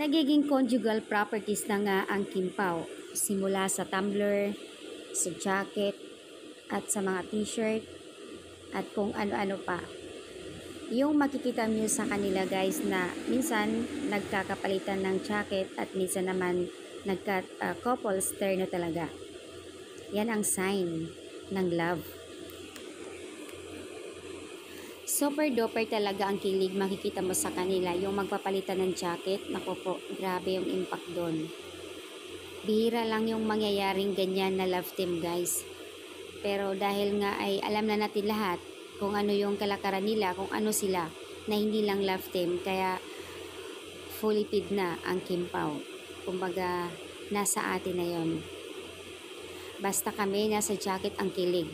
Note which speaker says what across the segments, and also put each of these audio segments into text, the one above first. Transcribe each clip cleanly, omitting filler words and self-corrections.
Speaker 1: Nagiging conjugal properties na nga ang kimpaw, simula sa tumbler, sa jacket, at sa mga t-shirt, at kung ano-ano pa. Yung makikita nyo sa kanila guys na minsan nagkakapalitan ng jacket at minsan naman couples terno talaga. Yan ang sign ng love. Super duper talaga ang kilig makikita mo sa kanila. Yung magpapalitan ng jacket, naku po, grabe yung impact doon. Bihira lang yung mangyayaring ganyan na love team guys. Pero dahil nga ay alam na natin lahat kung ano yung kalakaran nila, kung ano sila, na hindi lang love team, kaya fully paid na ang kimpaw. Kumbaga, nasa atin na yon. Basta kami nasa jacket ang kilig.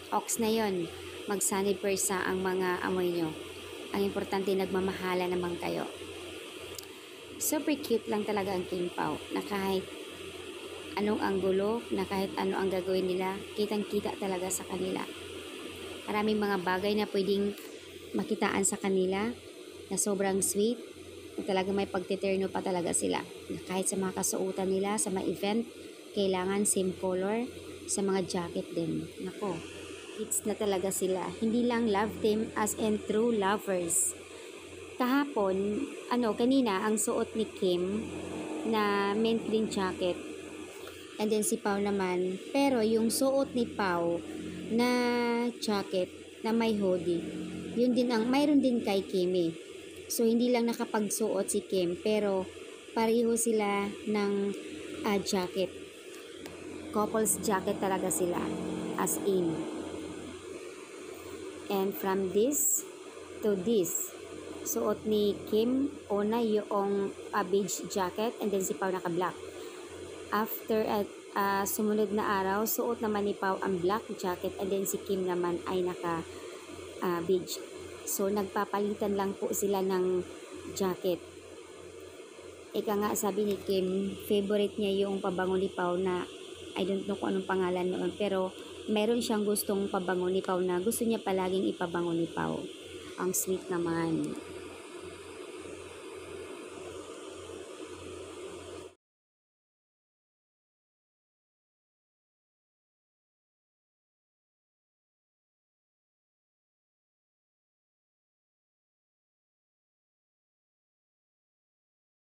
Speaker 1: Ox na yon. Magsani persa ang mga amoy nyo. Ang importante, nagmamahala naman kayo. Super cute lang talaga ang kimpaw, na kahit anong anggulo, na kahit ano ang gagawin nila, kitang-kita talaga sa kanila. Maraming mga bagay na pwedeng makitaan sa kanila, na sobrang sweet, na talaga may pagtiterno pa talaga sila. Na kahit sa mga kasuotan nila, sa mga event, kailangan same color, sa mga jacket din. Nako, hits na talaga sila. Hindi lang love team, as in true lovers. Kahapon, kanina, ang suot ni Kim na mint green jacket. And then si Pao naman. Pero yung suot ni Pao na jacket na may hoodie, yun din ang mayroon din kay Kimi. So hindi lang nakapagsuot si Kim, pero pareho sila ng jacket. Couples jacket talaga sila, as in. And from this to this, suot ni Kim, una yung beige jacket, and then si Pao naka-black. After sumunod na araw, suot naman ni Pao ang black jacket, and then si Kim naman ay naka-beige. So, nagpapalitan lang po sila ng jacket. Ika nga, sabi ni Kim, favorite niya yung pabango ni Pao na, I don't know kung anong pangalan noon, pero meron siyang gustong pabango ni Pao na gusto niya palaging ipabango ni Pao. Ang sweet naman.